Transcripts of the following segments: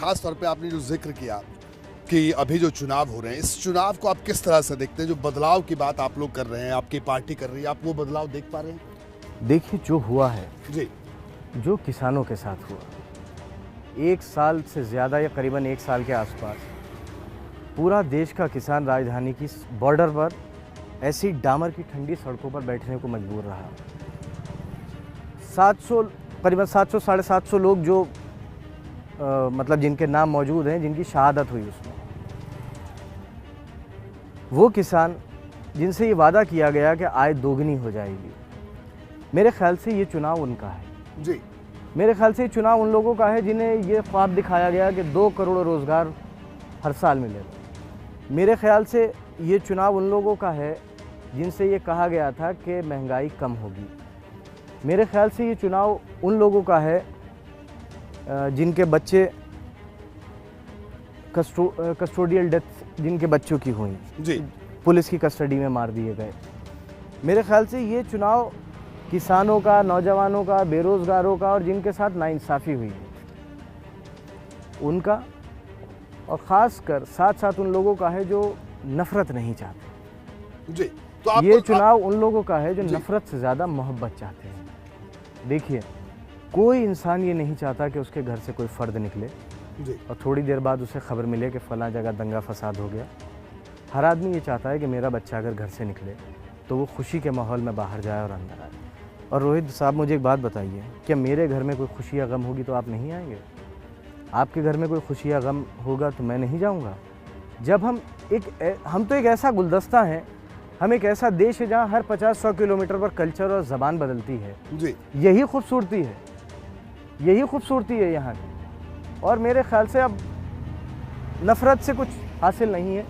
खास तौर पे आपने जो जिक्र किया कि अभी जो चुनाव हो रहे हैं, इस चुनाव को आप किस तरह से देखते हैं? जो बदलाव की बात आप लोग कर रहे हैं, आपकी पार्टी कर रही है, आप वो बदलाव देख पा रहे हैं? देखिए, जो हुआ है, जी, जो किसानों के साथ हुआ, 1 साल से ज़्यादा या करीबन 1 साल के आसपास पूरा देश का किसान राजधानी की बॉर्डर पर ऐसी डामर की ठंडी सड़कों पर बैठने को मजबूर रहा। 700 करीबन 700 साढ़े 700 लोग जो मतलब जिनके नाम मौजूद हैं, जिनकी शहादत हुई उसमें, वो किसान जिनसे ये वादा किया गया कि आय दोगुनी हो जाएगी, मेरे ख्याल से ये चुनाव उनका है। जी, मेरे ख्याल से ये चुनाव उन लोगों का है जिन्हें ये ख्वाब दिखाया गया कि 2 करोड़ रोज़गार हर साल मिलेगा। मेरे ख्याल से ये चुनाव उन लोगों का है जिनसे ये कहा गया था कि महंगाई कम होगी। मेरे ख्याल से ये चुनाव उन लोगों का है जिनके बच्चे कस्टोडियल डेथ जिनके बच्चों की हुई, जी, पुलिस की कस्टडी में मार दिए गए। मेरे ख्याल से ये चुनाव किसानों का, नौजवानों का, बेरोज़गारों का और जिनके साथ नाइंसाफ़ी हुई है उनका, और ख़ास कर साथ साथ उन लोगों का है जो नफ़रत नहीं चाहते। जी। तो आप ये चुनाव उन लोगों का है जो जी। नफ़रत से ज़्यादा मोहब्बत चाहते हैं। देखिए, कोई इंसान ये नहीं चाहता कि उसके घर से कोई फ़र्द निकले जी, और थोड़ी देर बाद उसे खबर मिले कि फ़लाँ जगह दंगा फसाद हो गया। हर आदमी ये चाहता है कि मेरा बच्चा अगर घर से निकले तो वो खुशी के माहौल में बाहर जाए और अंदर आए। और रोहित साहब, मुझे एक बात बताइए, क्या मेरे घर में कोई खुशी या गम होगी तो आप नहीं आएंगे? आपके घर में कोई खुशी या गम होगा तो मैं नहीं जाऊंगा? जब हम तो एक ऐसा गुलदस्ता हैं, हम एक ऐसा देश है जहां हर 50-100 किलोमीटर पर कल्चर और ज़बान बदलती है। जी, यही खूबसूरती है, यही खूबसूरती है यहाँ की। और मेरे ख्याल से अब नफ़रत से कुछ हासिल नहीं है,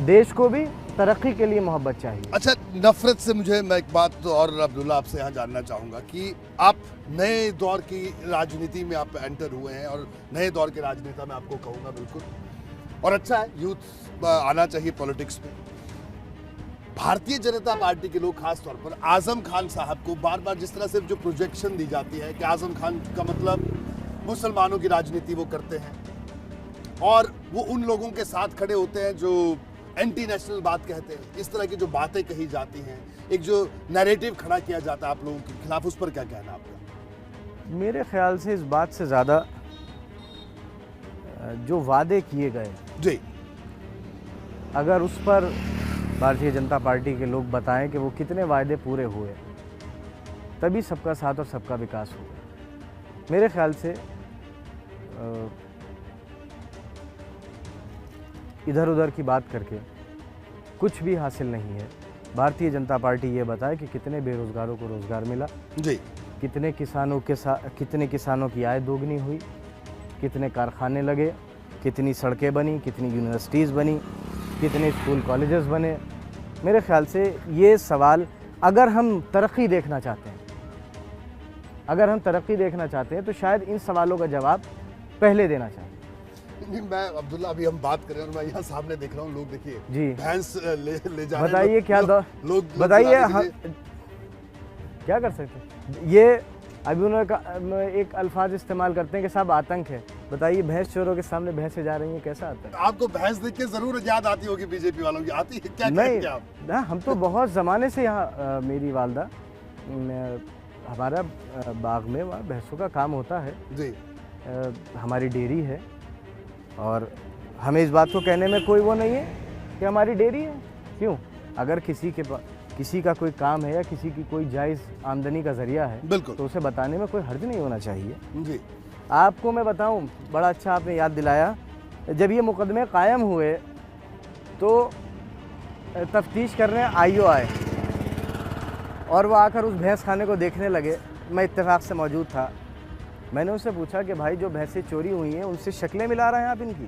देश को भी तरक्की के लिए मोहब्बत चाहिए। अच्छा, नफरत से मैं एक बात और अब्दुल्ला आपसे यहाँ जानना चाहूँगा कि आप नए दौर की राजनीति में आप एंटर हुए हैं और नए दौर के राजनेता मैं आपको कहूँगा बिल्कुल, और अच्छा है यूथ आना चाहिए पॉलिटिक्स में। भारतीय जनता पार्टी के लोग खास तौर पर आजम खान साहब को बार बार जिस तरह से जो प्रोजेक्शन दी जाती है कि आजम खान का मतलब मुसलमानों की राजनीति वो करते हैं और वो उन लोगों के साथ खड़े होते हैं जो एंटी नेशनल बात कहते हैं, इस तरह की जो बातें कही जाती हैं, एक जो नैरेटिव खड़ा किया जाता है आप लोगों के खिलाफ, उस पर क्या कहना आपका? मेरे ख्याल से इस बात से ज़्यादा जो वादे किए गए, जी, अगर उस पर भारतीय जनता पार्टी के लोग बताएं कि वो कितने वायदे पूरे हुए, तभी सबका साथ और सबका विकास होगा। मेरे ख्याल से इधर उधर की बात करके कुछ भी हासिल नहीं है। भारतीय जनता पार्टी ये बताए कि कितने बेरोज़गारों को रोज़गार मिला, जी, कितने किसानों की आय दोगुनी हुई, कितने कारखाने लगे, कितनी सड़कें बनी, कितनी यूनिवर्सिटीज़ बनी, कितने स्कूल कॉलेजेस बने। मेरे ख्याल से ये सवाल, अगर हम तरक्की देखना चाहते हैं तो शायद इन सवालों का जवाब पहले देना चाहिए। नहीं, मैं अब्दुल्ला, अभी हम बात कर रहे हैं और मैं यहाँ सामने देख रहा हूँ, लोग देखिए जी, भैंस ले जा रहे हैं। बताइए क्या लोग बताइए, चलाने के हम लिए- क्या कर सकते हैं? ये अभी उन्होंने एक अल्फाज इस्तेमाल करते हैं कि साहब आतंक है। बताइए, भैंस चोरों के सामने भैंसें जा रही हैं, कैसा आतंक? आपको भैंस देख के जरूर याद आती होगी बीजेपी वालों की, आती है क्या? नहीं, कहते हैं आप? ना, हम तो बहुत ज़माने से यहाँ, मेरी वालदा, हमारा बाग में वहाँ भैंसों का काम होता है। जी, हमारी डेयरी है और हमें इस बात को कहने में कोई वो नहीं है कि हमारी डेयरी है। क्यों? अगर किसी का कोई काम है या किसी की कोई जायज़ आमदनी का ज़रिया है, बिल्कुल, तो उसे बताने में कोई हर्ज नहीं होना चाहिए। जी, आपको मैं बताऊं, बड़ा अच्छा आपने याद दिलाया, जब ये मुकदमे कायम हुए तो तफ्तीश करने आईओ आए और वो आकर उस भैंस खाने को देखने लगे। मैं इत्तेफाक से मौजूद था। मैंने उससे पूछा कि भाई, जो भैंसें चोरी हुई हैं उनसे शक्लें मिला रहे हैं आप इनकी,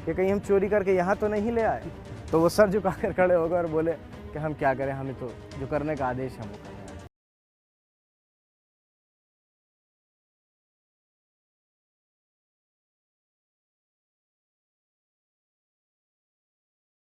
कि कहीं हम चोरी करके यहाँ तो नहीं ले आए? तो वो सर झुकाकर खड़े हो गए और बोले कि हम क्या करें, हमें तो जो करने का आदेश है वो करें।